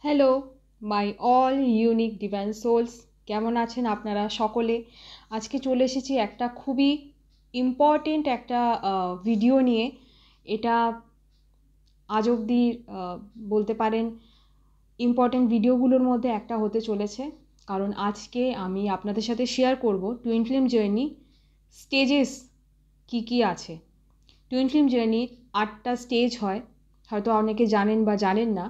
Hello my all unique divine souls, কেমন আছেন আপনারা সকলে? আজকে চলে এসেছি একটা খুবই ইম্পর্টেন্ট একটা ভিডিও নিয়ে। এটা আজ অবধি বলতে পারেন ইম্পর্টেন্ট ভিডিওগুলোর মধ্যে একটা হতে চলেছে, কারণ আজকে আমি আপনাদের সাথে শেয়ার করব টুইন ফ্লেম জার্নি স্টেজেস কি কি আছে। টুইন ফ্লেম জার্নির 8টা স্টেজ হয়, হয়তো অনেকে জানেন বা জানেন না।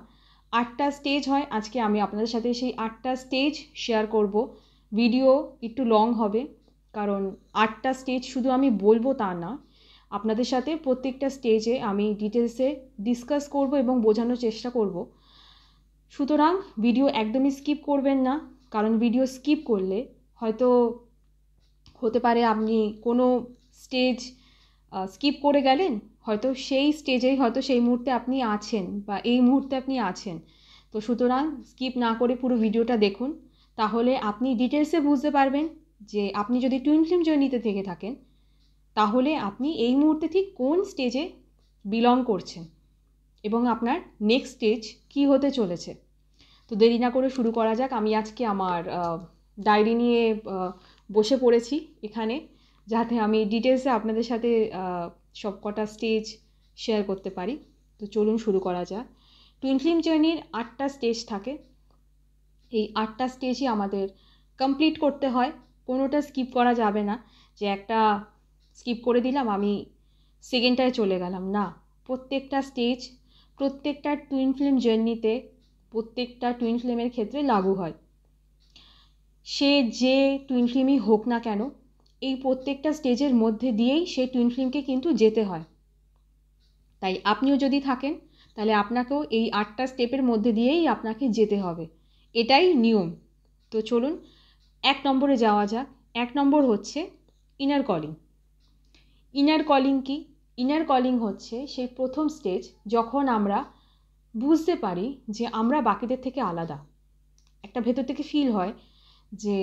8টা স্টেজ হয়। আজকে আমি আপনাদের সাথে সেই 8টা স্টেজ শেয়ার করব। ভিডিও একটু লং হবে, কারণ 8টা স্টেজ শুধু আমি বলবো তা না, আপনাদের সাথে প্রত্যেকটা স্টেজে আমি ডিটেলসে ডিসকাস করব এবং বোঝানোর চেষ্টা করব। সুতরাং ভিডিও একদমই স্কিপ করবেন না, কারণ ভিডিও স্কিপ করলে হয়তো হতে পারে আপনি কোনো স্টেজ স্কিপ করে গেলেন, হয়তো সেই স্টেজেই হয়তো সেই মুহূর্তে আপনি আছেন বা এই মুহূর্তে আপনি আছেন। তো সুতরাং স্কিপ না করে পুরো ভিডিওটা দেখুন, তাহলে আপনি ডিটেলসে বুঝতে পারবেন যে আপনি যদি টুইন ফ্লেম জার্নিতে থেকে থাকেন তাহলে আপনি এই মুহূর্তে ঠিক কোন স্টেজে বিলং করছেন এবং আপনার নেক্সট স্টেজ কী হতে চলেছে। তো দেরি না করে শুরু করা যাক। আমি আজকে আমার ডায়েরি নিয়ে বসে পড়েছি এখানে, যাতে আমি ডিটেলসে আপনাদের সাথে সব কটা স্টেজ শেয়ার করতে পারি। তো চলুন শুরু করা যাক। টুইন ফ্লেম জার্নির 8টা স্টেজ থাকে। এই 8টা স্টেজই আমাদের কমপ্লিট করতে হয়, কোনোটা স্কিপ করা যাবে না যে একটা স্কিপ করে দিলাম আমি সেকেন্ডটায় চলে গেলাম, না। প্রত্যেকটা স্টেজ প্রত্যেকটা টুইন ফ্লেম জার্নিতে প্রত্যেকটা টুইন ফ্লেমের ক্ষেত্রে লাগু হয়। সে যে টুইন ফ্লেমই হোক না কেন, এই প্রত্যেকটা স্টেজের মধ্যে দিয়েই সেই টুইন ফ্লেমকে কিন্তু যেতে হয়। তাই আপনিও যদি থাকেন তাহলে আপনাকেও এই 8টা স্টেপের মধ্যে দিয়েই আপনাকে যেতে হবে, এটাই নিয়ম। তো চলুন 1 নম্বরে যাওয়া যাক। 1 নম্বর হচ্ছে ইনার কলিং। ইনার কলিং কি? ইনার কলিং হচ্ছে সেই প্রথম স্টেজ যখন আমরা বুঝতে পারি যে আমরা বাকিদের থেকে আলাদা। একটা ভেতর থেকে ফিল হয় যে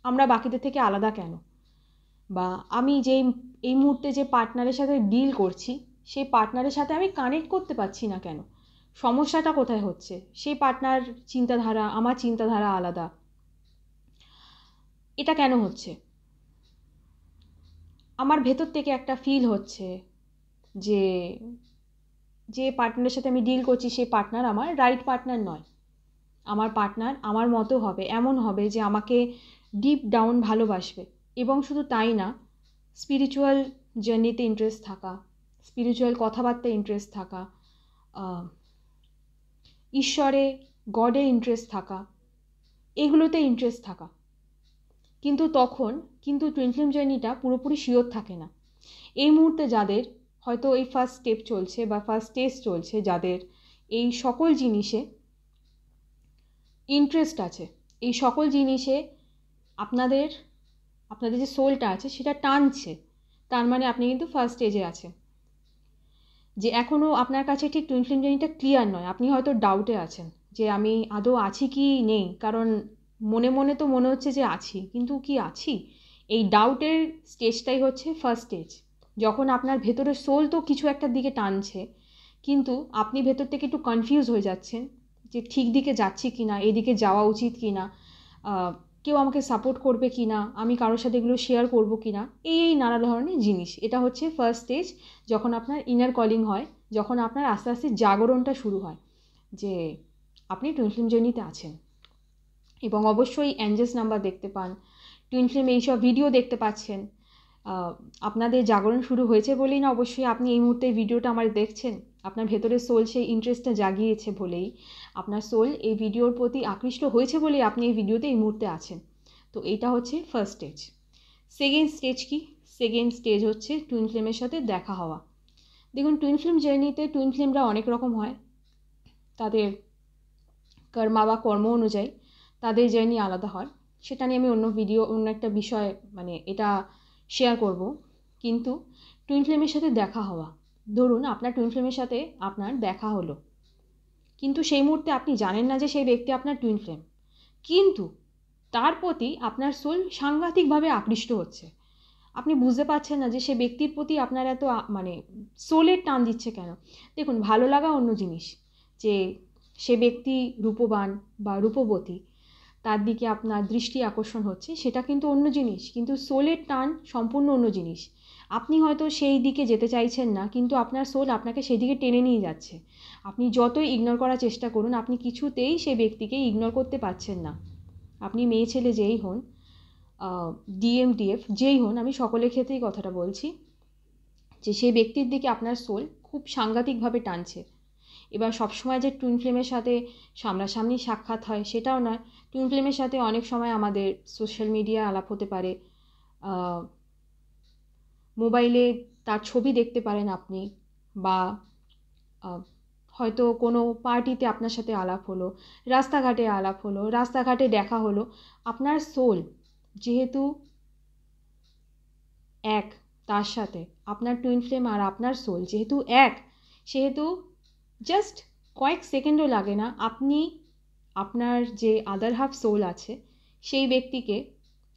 আমরা বাকিদের থেকে আলাদা কেন, বা আমি যেই এই মুহূর্তে যে পার্টনারের সাথে ডিল করছি সেই পার্টনারের সাথে আমি কানেক্ট করতে পারছি না কেন, সমস্যাটা কোথায় হচ্ছে। সেই পার্টনার চিন্তাধারা আমার চিন্তাধারা আলাদা, এটা কেন হচ্ছে? আমার ভেতর থেকে একটা ফিল হচ্ছে যে যে পার্টনারের সাথে আমি ডিল করছি সেই পার্টনার আমার রাইট পার্টনার নয়। আমার পার্টনার আমার মতো হবে, এমন হবে যে আমাকে ডিপ ডাউন ভালোবাসবে। এবং শুধু তাই না, স্পিরিচুয়াল জার্নিতে ইন্টারেস্ট থাকা, স্পিরিচুয়াল কথাবার্তায় ইন্টারেস্ট থাকা, ঈশ্বরে গডে ইন্টারেস্ট থাকা, এগুলোতে ইন্টারেস্ট থাকা। কিন্তু টুইন ফ্লেম জার্নিটা পুরোপুরি শিওর থাকে না। এই মুহূর্তে যাদের হয়তো এই ফার্স্ট স্টেপ চলছে বা ফার্স্ট স্টেজ চলছে, যাদের এই সকল জিনিসে ইন্টারেস্ট আছে, এই সকল জিনিসে আপনাদের আপনাদের যে সোলটা আছে সেটা টানছে, তার মানে আপনি কিন্তু ফার্স্ট স্টেজে আছেন। যে এখনও আপনার কাছে ঠিক টুইন ফ্লেম জার্নিটা ক্লিয়ার নয়, আপনি হয়তো ডাউটে আছেন যে আমি আদৌ আছি কি নেই, কারণ মনে মনে তো মনে হচ্ছে যে আছি, কিন্তু কি আছি? এই ডাউটের স্টেজটাই হচ্ছে ফার্স্ট স্টেজ, যখন আপনার ভেতরের সোল তো কিছু একটার দিকে টানছে, কিন্তু আপনি ভেতর থেকে একটু কনফিউজ হয়ে যাচ্ছেন যে ঠিক দিকে যাচ্ছি কি না, এদিকে যাওয়া উচিত কি না, কেউ আমাকে সাপোর্ট করবে কি না, আমি কারোর সাথে এগুলো শেয়ার করবো কি না, এই নানা ধরনের জিনিস। এটা হচ্ছে ফার্স্ট স্টেজ, যখন আপনার ইনার কলিং হয়, যখন আপনার আস্তে আস্তে জাগরণটা শুরু হয় যে আপনি টুইন ফ্লেম জার্নিতে আছেন। এবং অবশ্যই অ্যাঞ্জেলস নাম্বার দেখতে পান, টুইন ফ্লেম এইসব ভিডিও দেখতে পাচ্ছেন। আপনাদের জাগরণ শুরু হয়েছে বলেই না অবশ্যই আপনি এই মুহূর্তে ভিডিওটা আমার দেখছেন। আপনার ভেতরের সোল সেই ইন্টারেস্টটা জাগিয়েছে বলেই, আপনার সোল এই ভিডিওর প্রতি আকৃষ্ট হয়েছে বলেই আপনি এই ভিডিওতে এই মুহূর্তে আছেন। তো এইটা হচ্ছে ফার্স্ট স্টেজ। সেকেন্ড স্টেজ কি? সেকেন্ড স্টেজ হচ্ছে টুইন ফ্লেমের সাথে দেখা হওয়া। দেখুন, টুইন ফ্লেম জার্নিতে টুইন ফ্লেমরা অনেক রকম হয়, তাদের কর্মা বা কর্ম অনুযায়ী তাদের জার্নি আলাদা হয়। সেটা নিয়ে আমি অন্য একটা বিষয় এটা শেয়ার করব। কিন্তু টুইন ফ্লেমের সাথে দেখা হওয়া, ধরুন আপনার টুইন ফ্লেমের সাথে আপনার দেখা হলো, কিন্তু সেই মুহূর্তে আপনি জানেন না যে সেই ব্যক্তি আপনার টুইন ফ্লেম, কিন্তু তার প্রতি আপনার সোল সাংঘাতিকভাবে আকৃষ্ট হচ্ছে। আপনি বুঝতে পারছেন না যে সে ব্যক্তির প্রতি আপনার এত সোলের টান দিচ্ছে কেন। দেখুন, ভালো লাগা অন্য জিনিস, যে সে ব্যক্তি রূপবান বা রূপবতী, তার দিকে আপনার দৃষ্টি আকর্ষণ হচ্ছে, সেটা কিন্তু অন্য জিনিস। কিন্তু সোলের টান সম্পূর্ণ অন্য জিনিস। আপনি হয়তো সেই দিকে যেতে চাইছেন না, কিন্তু আপনার সোল আপনাকে সেই দিকে টেনে নিয়ে যাচ্ছে। আপনি যতই ইগনোর করার চেষ্টা করুন, আপনি কিছুতেই সেই ব্যক্তিকে ইগনোর করতে পারছেন না। আপনি মেয়ে ছেলে যেই হন, ডিএম ডিএফ যেই হন, আমি সকলের ক্ষেত্রেই কথাটা বলছি যে সেই ব্যক্তির দিকে আপনার সোল খুব সাংঘাতিকভাবে টানছে। এবার সবসময় যে টুইন ফ্লেমের সাথে সামনাসামনি সাক্ষাৎ হয় সেটাও নয়। টুইন ফ্লেমের সাথে অনেক সময় আমাদের সোশ্যাল মিডিয়া আলাপ হতে পারে, মোবাইলে তার ছবি দেখতে পারেন আপনি, বা হয়তো কোনো পার্টিতে আপনার সাথে আলাপ হলো, রাস্তাঘাটে আলাপ হলো, রাস্তাঘাটে দেখা হলো। আপনার সোল যেহেতু এক, তার সাথে আপনার টুইন ফ্লেম আর আপনার সোল যেহেতু এক, সেহেতু জাস্ট কয়েক সেকেন্ডও লাগে না, আপনি আপনার যে আদার হাফ সোল আছে সেই ব্যক্তিকে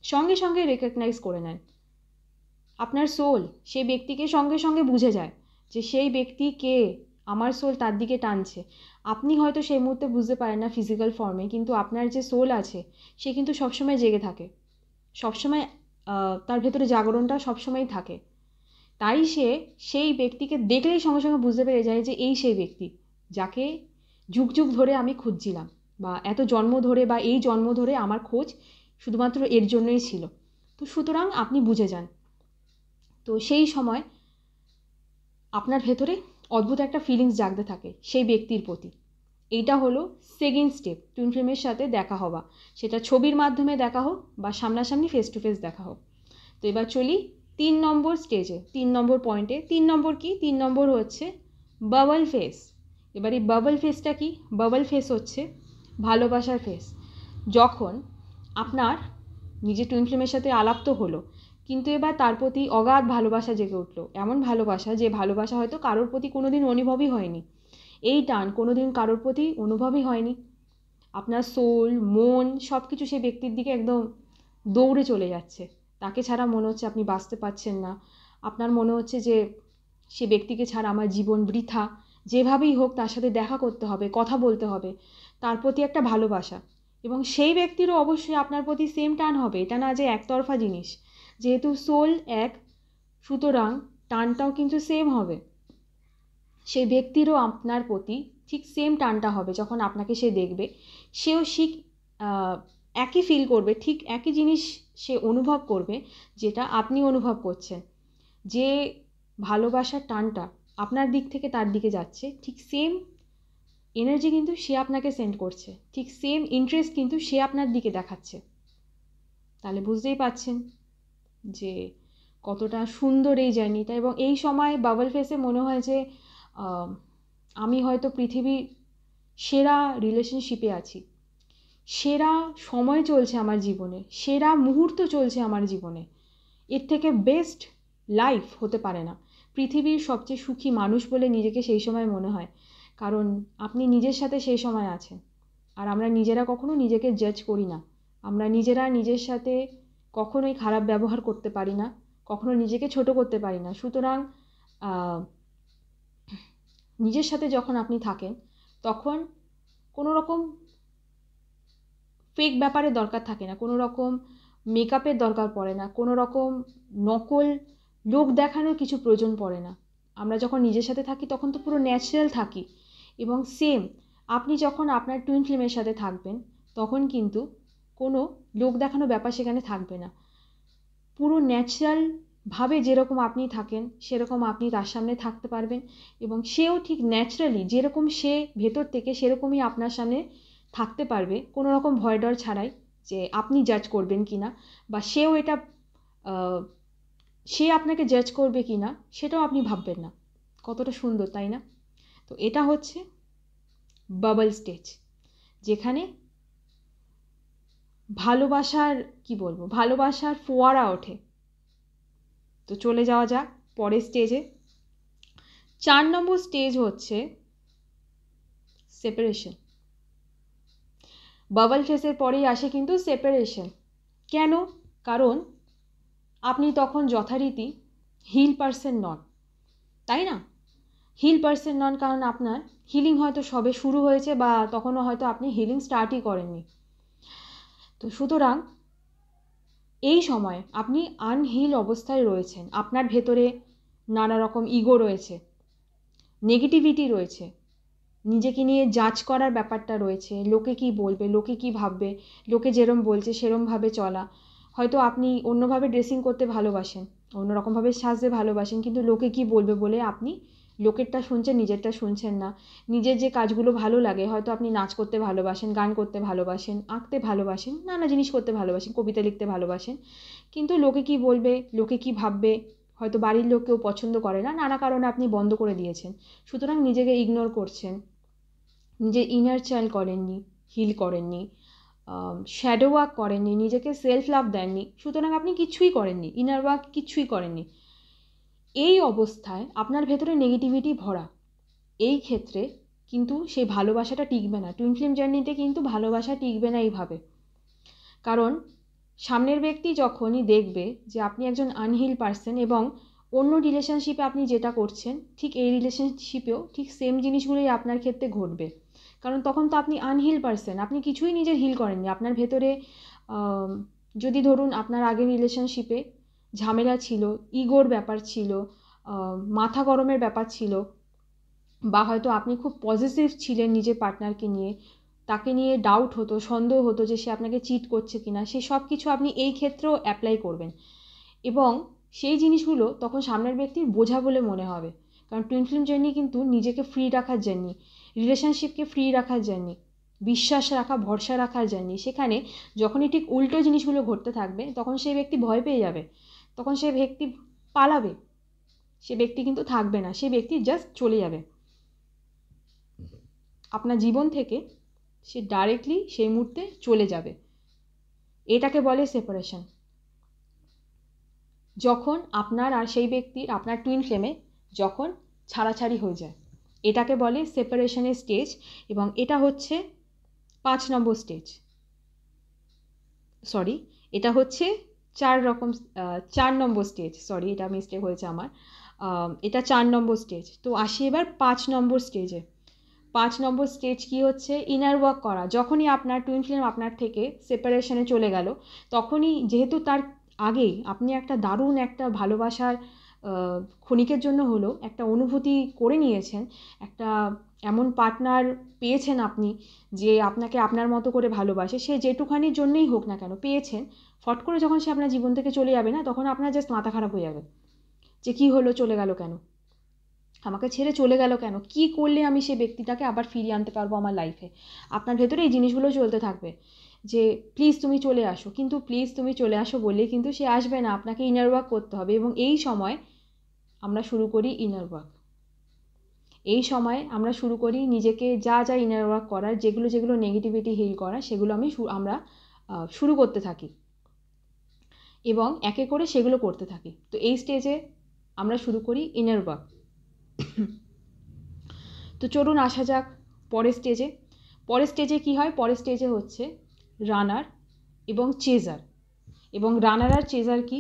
সঙ্গে সঙ্গে রেকগনাইজ করে নেন। আপনার সোল সেই ব্যক্তিকে সঙ্গে সঙ্গে বুঝে যায় যে সেই ব্যক্তি কে, আমার সোল তার দিকে টানছে। আপনি হয়তো সেই মুহূর্তে বুঝতে পারেন না ফিজিক্যাল ফর্মে, কিন্তু আপনার যে সোল আছে সে কিন্তু সবসময় জেগে থাকে, সবসময় তার ভেতরে জাগরণটা সবসময়ই থাকে। তাই সে সেই ব্যক্তিকে দেখলেই সঙ্গে সঙ্গে বুঝতে পেরে যায় যে এই সেই ব্যক্তি যাকে যুগ যুগ ধরে আমি খুঁজছিলাম, বা এত জন্ম ধরে বা এই জন্ম ধরে আমার খোঁজ শুধুমাত্র এর জন্যই ছিল। তো সুতরাং আপনি বুঝে যান। তো সেই সময় আপনার ভেতরে অদ্ভুত একটা ফিলিংস জাগতে থাকে সেই ব্যক্তির প্রতি। এইটা হলো সেকেন্ড স্টেপ, টুইন ফ্লেমের সাথে দেখা হওয়া, সেটা ছবির মাধ্যমে দেখা হোক বা সামনাসামনি ফেস টু ফেস দেখা হোক। তো এবার চলি 3 নম্বর স্টেজে, 3 নম্বর পয়েন্টে। 3 নম্বর কি? 3 নম্বর হচ্ছে বাবল ফেস। এবার এই বাবল ফেসটা কি? বাবল ফেস হচ্ছে ভালোবাসার ফেস। যখন আপনার নিজের টুইন ফ্লেমের সাথে আলাপ তো হলো, কিন্তু এবার তার প্রতি অগাধ ভালোবাসা জেগে উঠলো। এমন ভালোবাসা, যে ভালোবাসা হয়তো কারোর প্রতি কোনোদিন অনুভবই হয়নি। এই টান কোনোদিন কারোর প্রতি অনুভবই হয়নি। আপনার সোল, মন সব কিছু সেই ব্যক্তির দিকে একদম দৌড়ে চলে যাচ্ছে। তাকে ছাড়া মনে হচ্ছে আপনি বাঁচতে পারছেন না। আপনার মনে হচ্ছে যে সে ব্যক্তিকে ছাড়া আমার জীবন বৃথা। যেভাবেই হোক তার সাথে দেখা করতে হবে, কথা বলতে হবে। তার প্রতি একটা ভালোবাসা, এবং সেই ব্যক্তিরও অবশ্যই আপনার প্রতি সেম টান হবে। এটা না যে একতরফা জিনিস। যেহেতু সোল এক, সুতরাং টানটাও কিন্তু সেম হবে। সেই ব্যক্তিরও আপনার প্রতি ঠিক সেম টানটা হবে। যখন আপনাকে সে দেখবে, সেও একই ফিল করবে, ঠিক একই জিনিস সে অনুভব করবে যেটা আপনি অনুভব করছেন। যে ভালোবাসার টানটা আপনার দিক থেকে তার দিকে যাচ্ছে, ঠিক সেম এনার্জি কিন্তু সে আপনাকে সেন্ড করছে, ঠিক সেম ইন্টারেস্ট কিন্তু সে আপনার দিকে দেখাচ্ছে। তাহলে বুঝতেই পারছেন যে কতটা সুন্দর এই জার্নিটা। এবং এই সময় বাবল ফেসে মনে হয় যে আমি হয়তো পৃথিবীর সেরা রিলেশনশিপে আছি, সেরা সময় চলছে আমার জীবনে, সেরা মুহূর্ত চলছে আমার জীবনে। এর থেকে বেস্ট লাইফ হতে পারে না। পৃথিবীর সবচেয়ে সুখী মানুষ বলে নিজেকে সেই সময় মনে হয়, কারণ আপনি নিজের সাথে সেই সময় আছেন। আর আমরা নিজেরা কখনো নিজেকে জাজ করি না। আমরা নিজেরা নিজের সাথে কখনোই খারাপ ব্যবহার করতে পারি না, কখনো নিজেকে ছোট করতে পারি না। সুতরাং নিজের সাথে যখন আপনি থাকেন, তখন কোনো রকম ফেক ব্যাপারের দরকার থাকে না, কোনো রকম মেকআপের দরকার পড়ে না, কোনো রকম নকল লোক দেখানোর কিছু প্রয়োজন পড়ে না। আমরা যখন নিজের সাথে থাকি তখন তো পুরো ন্যাচারাল থাকি। এবং সেম আপনি যখন আপনার টুইন ফ্লেমের সাথে থাকবেন, তখন কিন্তু কোনো লোক দেখানো ব্যাপার সেখানে থাকবে না। পুরো ন্যাচারালভাবে যেরকম আপনি থাকেন সেরকম আপনি তার সামনে থাকতে পারবেন, এবং সেও ঠিক ন্যাচারালি যেরকম সে ভেতর থেকে সেরকমই আপনার সামনে থাকতে পারবে, কোনো রকম ভয় ডর ছাড়াই যে আপনি জাজ করবেন কি না, বা সেও এটা সে আপনাকে জাজ করবে কি না সেটাও আপনি ভাববেন না। কতটা সুন্দর, তাই না? তো এটা হচ্ছে বাবল স্টেজ, যেখানে ভালোবাসার ভালোবাসার ফোয়ারা ওঠে। তো চলে যাওয়া যাক পরের স্টেজে। 4 নম্বর স্টেজ হচ্ছে সেপারেশন। বাবল ফেসের পরেই আসে কিন্তু সেপারেশন। কেন? কারণ আপনি তখন যথারীতি হিল পারসন নন, তাই না? হিল পার্সন নন, কারণ আপনার হিলিং হয়তো সবে শুরু হয়েছে বা তখনও হয়তো আপনি হিলিং স্টার্টই করেননি। তো সুতরাং এই সময় আপনি আনহিল অবস্থায় রয়েছেন, আপনার ভেতরে নানা রকম ইগো রয়েছে, নেগেটিভিটি রয়েছে, নিজেকে নিয়ে জাজ করার ব্যাপারটা রয়েছে, লোকে কি বলবে, লোকে কি ভাববে, লোকে যেরম বলছে সেরমভাবে চলা। হয়তো আপনি অন্যভাবে ড্রেসিং করতে ভালোবাসেন, অন্যরকমভাবে সাজতে ভালোবাসেন, কিন্তু লোকে কি বলবে বলে আপনি লোকেরটা শুনছেন, নিজেরটা শুনছেন না। নিজের যে কাজগুলো ভালো লাগে, হয়তো আপনি নাচ করতে ভালোবাসেন, গান করতে ভালোবাসেন, আঁকতে ভালোবাসেন, নানা জিনিস করতে ভালোবাসেন, কবিতা লিখতে ভালোবাসেন, কিন্তু লোকে কি বলবে, লোকে কি ভাববে, হয়তো বাড়ির লোক কেউ পছন্দ করে না, নানা কারণে আপনি বন্ধ করে দিয়েছেন। সুতরাং নিজেকে ইগনোর করছেন, নিজের ইনার চাইল্ড করেননি, হিল করেননি, শ্যাডো ওয়ার্ক করেননি, নিজেকে সেলফ লাভ দেননি, সুতরাং আপনি কিছুই করেননি, ইনার ওয়ার্ক কিছুই করেননি। এই অবস্থায় আপনার ভেতরে নেগেটিভিটি ভরা। এই ক্ষেত্রে কিন্তু সেই ভালোবাসাটা টিকবে না, টুইন ফ্লেম জার্নিতে কিন্তু ভালোবাসা টিকবে না এইভাবে। কারণ সামনের ব্যক্তি যখনই দেখবে যে আপনি একজন আনহিল পার্সন এবং অন্য রিলেশনশিপে আপনি যেটা করছেন ঠিক এই রিলেশনশিপেও ঠিক সেম জিনিসগুলোই আপনার ক্ষেত্রে ঘটবে। কারণ তখন তো আপনি আনহিল পার্সন, আপনি কিছুই নিজের হিল করেননি। আপনার ভেতরে যদি ধরুন আপনার আগের রিলেশনশিপে ঝামেলা ছিল, ইগোর ব্যাপার ছিল, মাথা গরমের ব্যাপার ছিল, বা হয়তো আপনি খুব পজিটিভ ছিলেন নিজের পার্টনারকে নিয়ে, তাকে নিয়ে ডাউট হতো, সন্দেহ হতো যে সে আপনাকে চিট করছে কিনা, সে সব কিছু আপনি এই ক্ষেত্রেও অ্যাপ্লাই করবেন এবং সেই জিনিসগুলো তখন সামনের ব্যক্তির বোঝা বলে মনে হবে। কারণ টুইন ফ্লেম জার্নি কিন্তু নিজেকে ফ্রি রাখার জার্নি, রিলেশনশিপকে ফ্রি রাখার জার্নি, বিশ্বাস রাখা, ভরসা রাখার জার্নি। সেখানে যখনই ঠিক উল্টো জিনিসগুলো ঘটতে থাকবে তখন সেই ব্যক্তি ভয় পেয়ে যাবে, তখন সে ব্যক্তি পালাবে, সে ব্যক্তি কিন্তু থাকবে না, সে ব্যক্তি জাস্ট চলে যাবে আপনার জীবন থেকে, সে ডাইরেক্টলি সেই মুহূর্তে চলে যাবে। এটাকে বলে সেপারেশন। যখন আপনার আর সেই ব্যক্তির, আপনার টুইন ফ্লেমে যখন ছাড়াছাড়ি হয়ে যায়, এটাকে বলে সেপারেশনের স্টেজ। এবং এটা হচ্ছে 5 নম্বর স্টেজ, সরি এটা হচ্ছে 4 নম্বর স্টেজ, সরি এটা মিস্টেক হয়েছে আমার, এটা 4 নম্বর স্টেজ। তো আসি এবার 5 নম্বর স্টেজে। 5 নম্বর স্টেজ কি হচ্ছে? ইনার ওয়ার্ক করা। যখনই আপনার টুইন ফ্লেম আপনার থেকে সেপারেশনে চলে গেল, তখনই যেহেতু তার আগেই আপনি একটা দারুণ একটা ভালোবাসার ক্ষণিকের জন্য হলো একটা অনুভূতি করে নিয়েছেন, একটা এমন পার্টনার পেয়েছেন আপনি যে আপনাকে আপনার মতো করে ভালোবাসে, সে যেটুখানির জন্যই হোক না কেন পেয়েছেন। ফট করে যখন সে আপনার জীবন থেকে চলে যাবে না, তখন আপনার জাস্ট মাথা খারাপ হয়ে যাবে যে কী হলো, চলে গেল কেন, আমাকে ছেড়ে চলে গেল কেন, কি করলে আমি সেই ব্যক্তিটাকে আবার ফিরিয়ে আনতে পারবো আমার লাইফে। আপনার ভেতরে এই জিনিসগুলো চলতে থাকবে যে প্লিজ তুমি চলে আসো, কিন্তু প্লিজ তুমি চলে আসো বললেই কিন্তু সে আসবে না, আপনাকে ইনার ওয়ার্ক করতে হবে। এবং এই সময় আমরা শুরু করি ইনার ওয়ার্ক। এই সময় আমরা শুরু করি নিজেকে যা যা ইনার ওয়ার্ক করার, যেগুলো যেগুলো নেগেটিভিটি হিল করা, সেগুলো আমরা শুরু করতে থাকি এবং একে করে সেগুলো করতে থাকি। তো এই স্টেজে আমরা শুরু করি ইনার ওয়ার্ক। তো চলুন আসা যাক পরের স্টেজে। পরের স্টেজে কী হয়? পরের স্টেজে হচ্ছে রানার এবং চেজার। এবং রানার আর চেজার কি?